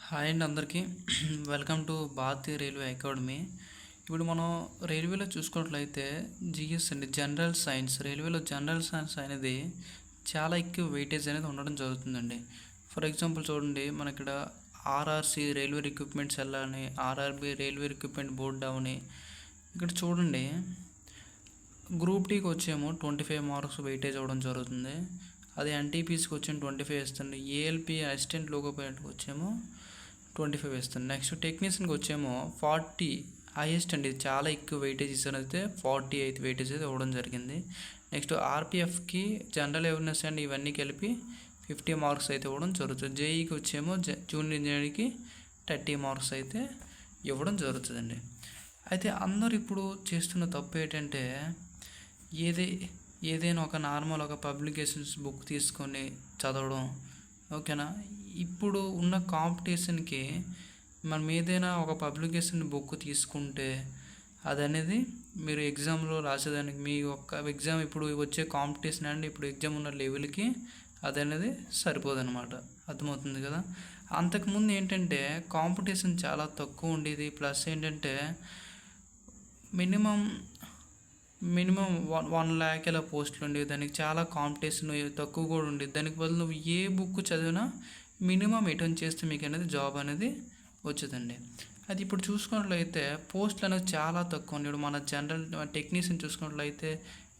Hi అండి అందరికీ welcome to Bharatiya railway academy. ఇప్పుడు మనం రైల్వేలో చూసుకున్నట్లయితే జిఎస్ అండి, జనరల్ సైన్స్. రైల్వేలో జనరల్ సైన్స్ అనేది చాలా ఎక్కువ వెయిటేజ్ అనేది ఉండడం జరుగుతుందండి. ఫర్ ఎగ్జాంపుల్ చూడండి, మన ఇక్కడ ఆర్ఆర్సి రైల్వే రిక్రూట్మెంట్ సెల్ అని, ఆర్ఆర్బి రైల్వే రిక్రూట్మెంట్ బోర్డ్ అని. ఇక్కడ చూడండి, గ్రూప్ టీకి వచ్చేమో 25 మార్క్స్ వెయిటేజ్ అవ్వడం జరుగుతుంది. అదే ఎన్టీపీసీకి వచ్చేమో 25 ఇస్తుంది. ఏఎల్పి అసిస్టెంట్ లోగో పైలట్కి వచ్చేమో 25 ఇస్తుంది. నెక్స్ట్ టెక్నీషియన్కి వచ్చేమో 40 హైయెస్ట్ అండి, ఇది చాలా ఎక్కువ వెయిటేజ్ ఇస్తాను అయితే 48 వెయిటేజ్ అయితే ఇవ్వడం జరిగింది. నెక్స్ట్ ఆర్పిఎఫ్కి జనరల్ అవేర్నెస్ అండ్ ఇవన్నీ కలిపి 50 మార్క్స్ అయితే ఇవ్వడం జరుగుతుంది. జేఈకి వచ్చేమో జూనియర్ ఇంజనీరింగ్కి 30 మార్క్స్ అయితే ఇవ్వడం జరుగుతుందండి. అయితే అందరూ ఇప్పుడు చేస్తున్న తప్పు ఏంటంటే, ఏదైనా ఒక నార్మల్ ఒక పబ్లికేషన్స్ బుక్ తీసుకొని చదవడం. ఓకేనా, ఇప్పుడు ఉన్న కాంపిటీషన్కి మనం ఏదైనా ఒక పబ్లికేషన్ బుక్ తీసుకుంటే అది అనేది మీరు ఎగ్జామ్లో రాసేదానికి మీ ఒక్క ఎగ్జామ్ ఇప్పుడు వచ్చే కాంపిటీషన్ అండి, ఇప్పుడు ఎగ్జామ్ ఉన్న లెవెల్కి అది అనేది సరిపోదన్నమాట. అర్థమవుతుంది కదా. అంతకుముందు ఏంటంటే కాంపిటీషన్ చాలా తక్కువ ఉండేది. ప్లస్ ఏంటంటే మినిమం 1 lakh ఇలా పోస్టులు ఉండేవి. దానికి చాలా కాంపిటీషన్ తక్కువ కూడా ఉండేది. దానికి బదులు నువ్వు ఏ బుక్ చదివినా మినిమం అటెండ్ చేస్తే మీకు అనేది జాబ్ అనేది వచ్చేదండి. అది ఇప్పుడు చూసుకున్నట్లయితే పోస్టులు అనేవి చాలా తక్కువ ఉన్నాయి. మన జనరల్ టెక్నీషియన్ చూసుకున్నట్లయితే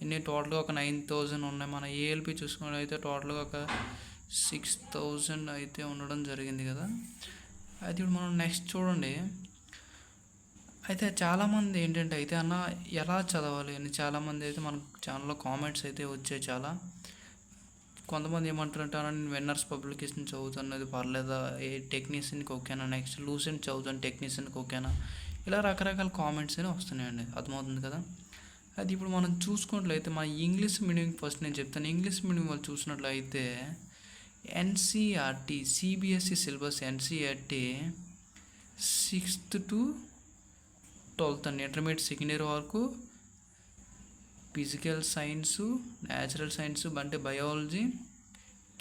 ఇన్ని టోటల్గా ఒక 9,000 ఉన్నాయి. మన ఏఎల్పి చూసుకున్నట్లయితే టోటల్గా ఒక 6,000 అయితే ఉండడం జరిగింది కదా. అది ఇప్పుడు మనం నెక్స్ట్ చూడండి. అయితే చాలామంది ఏంటంటే అయితే అన్న ఎలా చదవాలి అని చాలామంది అయితే మన ఛానల్లో కామెంట్స్ అయితే వచ్చాయి చాలా. కొంతమంది ఏమంటారంటే అన్న నేను విన్నర్స్ పబ్లికేషన్ చదువుతున్నది పర్లేదా, ఏ టెక్నీషియన్కి ఓకేనా, నెక్స్ట్ లూసెంట్ చదువుతాను టెక్నీషియన్కి ఓకేనా, ఇలా రకరకాల కామెంట్స్ అనేవి వస్తున్నాయండి. అర్థమవుతుంది కదా. అది ఇప్పుడు మనం చూసుకున్నట్లయితే మన ఇంగ్లీష్ మీడియం ఫస్ట్ నేను చెప్తాను. ఇంగ్లీష్ మీడియం వాళ్ళు చూసినట్లయితే NCERT CBSE syllabus NCERT 6th to 12th అండి, ఇంటర్మీడియట్ సెకండ్ ఇయర్ వరకు ఫిజికల్ సైన్సు, న్యాచురల్ సైన్స్ అంటే బయాలజీ,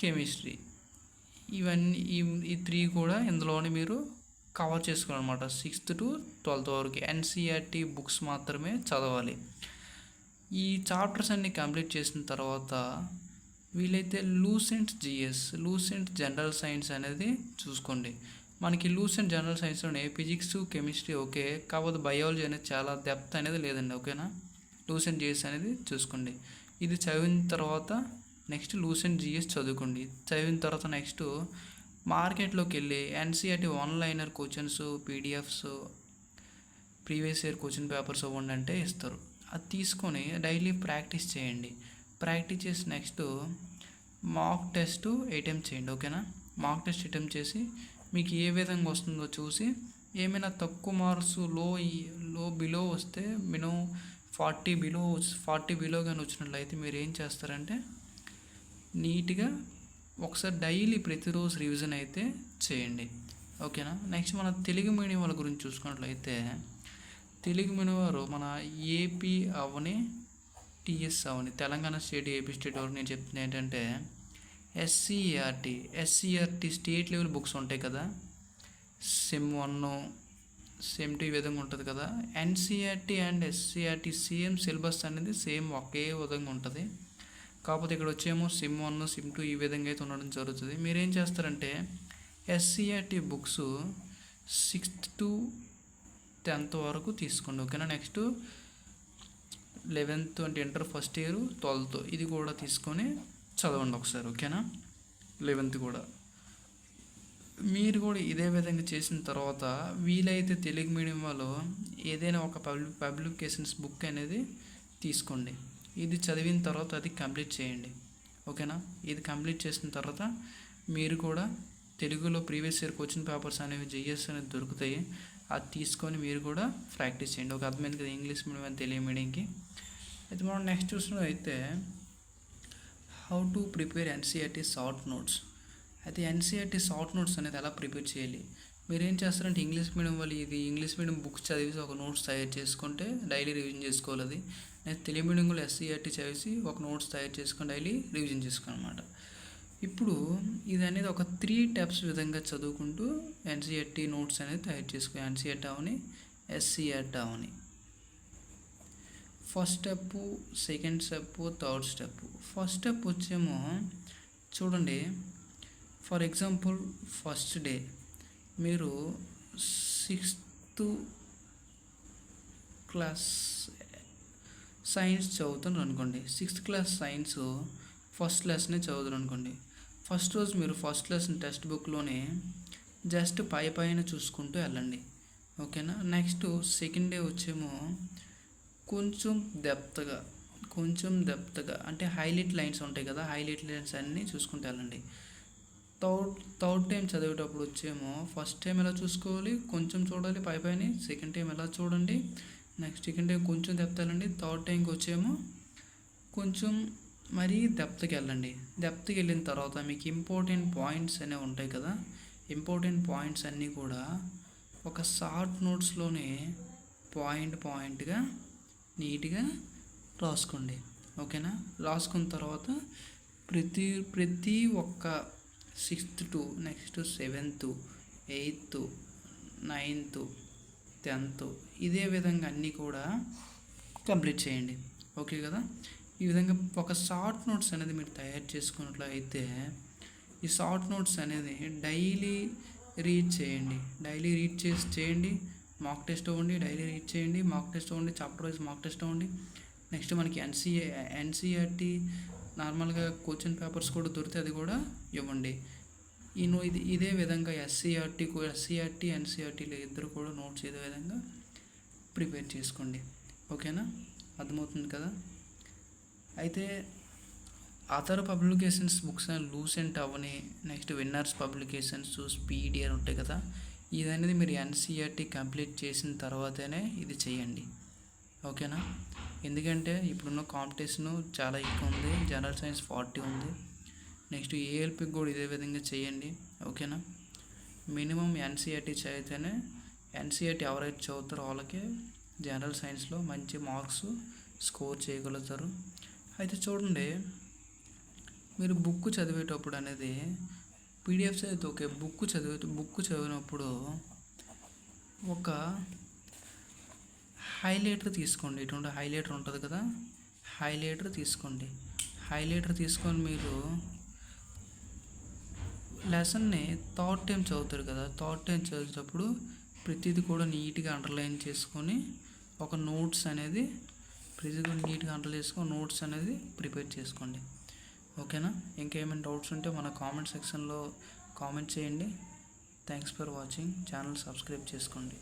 కెమిస్ట్రీ, ఇవన్నీ ఈ 3 కూడా ఇందులోనే మీరు కవర్ చేసుకోవాలన్నమాట. 6th to 12th వరకు ఎన్సీఆర్టీ బుక్స్ మాత్రమే చదవాలి. ఈ చాప్టర్స్ అన్ని కంప్లీట్ చేసిన తర్వాత వీలైతే Lucent GS, Lucent general science అనేది చూసుకోండి. మనకి లూసెంట్ జనరల్ సైన్స్లోనే ఫిజిక్స్, కెమిస్ట్రీ ఓకే, కాకపోతే బయాలజీ అనేది చాలా డెప్త్ అనేది లేదండి. ఓకేనా, లూసెంట్ జిఎస్ అనేది చూసుకోండి. ఇది చదివిన తర్వాత నెక్స్ట్ లూసెంట్ జిఎస్ చదువుకోండి. చదివిన తర్వాత నెక్స్ట్ మార్కెట్లోకి వెళ్ళి NCERT liner questions, PDFs, previous year question papers ఇవ్వండి అంటే ఇస్తారు. అది తీసుకొని డైలీ ప్రాక్టీస్ చేయండి. ప్రాక్టీస్ చేసి నెక్స్ట్ మాక్ టెస్ట్ అటెంప్ట్ చేయండి. ఓకేనా, మాక్ టెస్ట్ అటెంప్ట్ చేసి మీకు ఏ విధంగా వస్తుందో చూసి ఏమైనా తక్కువ మార్క్స్ లో బిలో వస్తే మినిమం 40 బిలో కానీ వచ్చినట్లయితే మీరు ఏం చేస్తారంటే నీట్గా ఒకసారి డైలీ ప్రతిరోజు రివిజన్ అయితే చేయండి. ఓకేనా. నెక్స్ట్ మన తెలుగు మీడియం వాళ్ళ గురించి చూసుకున్నట్లయితే తెలుగు మీడియం వారు మన ఏపీ అవని, టీఎస్ అవని, తెలంగాణ స్టేట్, ఏపీ స్టేట్ వరకు నేను చెప్తున్నా ఏంటంటే ఎస్సీఆర్టీ స్టేట్ లెవెల్ బుక్స్ ఉంటాయి కదా, సెమ్ 1, సెమ్ 2 ఈ విధంగా ఉంటుంది కదా. NCERT and SCERT same syllabus అనేది సేమ్ ఒకే విధంగా ఉంటుంది. కాకపోతే ఇక్కడ వచ్చేమో సెమ్ 1, సెమ్ 2 ఈ విధంగా అయితే ఉండడం జరుగుతుంది. మీరేం చేస్తారంటే SCERT books 6th to 10th వరకు తీసుకోండి. ఓకేనా. నెక్స్ట్ 11th అంటే ఇంటర్ ఫస్ట్ ఇయర్, 12th ఇది కూడా తీసుకొని చదవండి ఒకసారి. ఓకేనా. 11th కూడా మీరు కూడా ఇదే విధంగా చేసిన తర్వాత వీలైతే తెలుగు మీడియం వాళ్ళు ఏదైనా ఒక పబ్లికేషన్స్ బుక్ అనేది తీసుకోండి. ఇది చదివిన తర్వాత అది కంప్లీట్ చేయండి. ఓకేనా. ఇది కంప్లీట్ చేసిన తర్వాత మీరు కూడా తెలుగులో ప్రీవియస్ ఇయర్ క్వశ్చన్ పేపర్స్ అనేవి జిఎస్ అనేది దొరుకుతాయి. అది తీసుకొని మీరు కూడా ప్రాక్టీస్ చేయండి. ఒక అర్థమైంది కదా ఇంగ్లీష్ మీడియం అండ్ తెలుగు మీడియంకి. అయితే మనం నెక్స్ట్ చూసినట్లయితే how to prepare NCERT short notes. అయితే ఎన్సీఆర్టీ షార్ట్ నోట్స్ అనేది ఎలా ప్రిపేర్ చేయాలి. మీరు ఏం చేస్తారంటే ఇంగ్లీష్ మీడియం వాళ్ళు ఇది ఇంగ్లీష్ మీడియం బుక్స్ చదివేసి ఒక నోట్స్ తయారు చేసుకుంటే డైలీ రివిజన్ చేసుకోవాలి. అది నేను తెలుగు మీడియం కూడా ఎస్సీఆర్టీ చదివేసి ఒక నోట్స్ తయారు చేసుకొని డైలీ రివిజన్ చేసుకోవాలి అనమాట. ఇప్పుడు ఇది అనేది ఒక 3 టెప్స్ విధంగా చదువుకుంటూ ఎన్సీఈఆర్టీ నోట్స్ అనేది తయారు చేసుకో. ఎన్సీఈఆర్టీ అవని, ఎస్సీఆర్టీ అవని. First step, second step, third step. First step వచ్చేమో చూడండి, ఫర్ ఎగ్జాంపుల్ ఫస్ట్ డే మీరు 6th క్లాస్ సైన్స్ చదువుతాను అనుకోండి. 6th క్లాస్ సైన్స్ ఫస్ట్ లెసనే చదువుతారు అనుకోండి. ఫస్ట్ రోజు మీరు ఫస్ట్ లెసన్ టెక్స్ట్ బుక్లోనే జస్ట్ పైన చూసుకుంటూ వెళ్ళండి, ఓకేనా. నెక్స్ట్ సెకండ్ డే వచ్చేమో కొంచెం డెప్త్గా అంటే హైలైట్ లైన్స్ ఉంటాయి కదా, హైలైట్ లైన్స్ అన్నీ చూసుకుంటూ వెళ్ళండి. థర్డ్ టైం చదివేటప్పుడు వచ్చేమో ఫస్ట్ టైం ఎలా చూసుకోవాలి, కొంచెం చూడాలి పైన. సెకండ్ టైం ఎలా చూడండి, నెక్స్ట్ సెకండ్ టైం కొంచెం డెప్త్ వెళ్ళండి. థర్డ్ టైంకి వచ్చేమో కొంచెం మరీ డెప్త్కి వెళ్ళండి. డెప్త్కి వెళ్ళిన తర్వాత మీకు ఇంపార్టెంట్ పాయింట్స్ అనేవి ఉంటాయి కదా, ఇంపార్టెంట్ పాయింట్స్ అన్నీ కూడా ఒక షార్ట్ నోట్స్లోనే పాయింట్గా నీట్గా రాసుకోండి, ఓకేనా. రాసుకున్న తర్వాత ప్రతి ఒక్క 6th to next 7th, 8th, 9th, 10th ఇదే విధంగా అన్నీ కూడా కంప్లీట్ చేయండి, ఓకే కదా. ఈ విధంగా ఒక షార్ట్ నోట్స్ అనేది మీరు తయారు చేసుకున్నట్లయితే ఈ షార్ట్ నోట్స్ అనేది డైలీ రీడ్ చేయండి. మాక్ టెస్ట్ అవ్వండి, డైలీ రీడ్ చేయండి, మాక్ టెస్ట్ అవ్వండి, చాప్టర్ వైజ్ మాక్ టెస్ట్ అవ్వండి. నెక్స్ట్ మనకి ఎన్సీఈఆర్టీ నార్మల్గా క్వశ్చన్ పేపర్స్ కూడా దొరికితే అది కూడా ఇవ్వండి. ఇదే విధంగా ఎస్సీఆర్టీ, ఎన్సీఆర్టీలో ఇద్దరు కూడా నోట్స్ ఇదే విధంగా ప్రిపేర్ చేసుకోండి, ఓకేనా. అర్థమవుతుంది కదా. అయితే అదర్ పబ్లికేషన్స్ బుక్స్ అని లూసెంట్ అవని, నెక్స్ట్ విన్నర్స్ పబ్లికేషన్స్, స్పీడీ అని ఉంటాయి కదా, ఇది అనేది మీరు ఎన్సీఆర్టీ కంప్లీట్ చేసిన తర్వాతనే ఇది చేయండి, ఓకేనా. ఎందుకంటే ఇప్పుడున్న కాంపిటీషను చాలా ఎక్కువ ఉంది. జనరల్ సైన్స్ 40 ఉంది. నెక్స్ట్ ఏఎల్పికి కూడా ఇదే విధంగా చేయండి, ఓకేనా. మినిమం ఎన్సీఆర్టీ చదివితేనే, ఎన్సీఆర్టీ ఎవరైతే చదువుతారో వాళ్ళకే జనరల్ సైన్స్లో మంచి మార్క్స్ స్కోర్ చేయగలుగుతారు. అయితే చూడండి, మీరు బుక్ చదివేటప్పుడు అనేది పీడిఎఫ్స్ అయితే ఓకే, బుక్ చదివినప్పుడు ఒక హైలైటర్ తీసుకోండి. ఇటువంటి హైలైటర్ ఉంటుంది కదా, హైలైటర్ తీసుకొని మీరు లెసన్ని థర్డ్ టైం చదువుతారు కదా, థర్డ్ టైం చదివేటప్పుడు ప్రతిదీ కూడా నీట్గా అండర్లైన్ చేసుకొని ఒక నోట్స్ అనేది నోట్స్ అనేది ప్రిపేర్ చేసుకోండి, ఓకేనా. ఇంకేమైనా డౌట్స్ ఉంటే మన కామెంట్ సెక్షన్లో కామెంట్ చేయండి. Thanks for watching. Channel subscribe చేసుకోండి.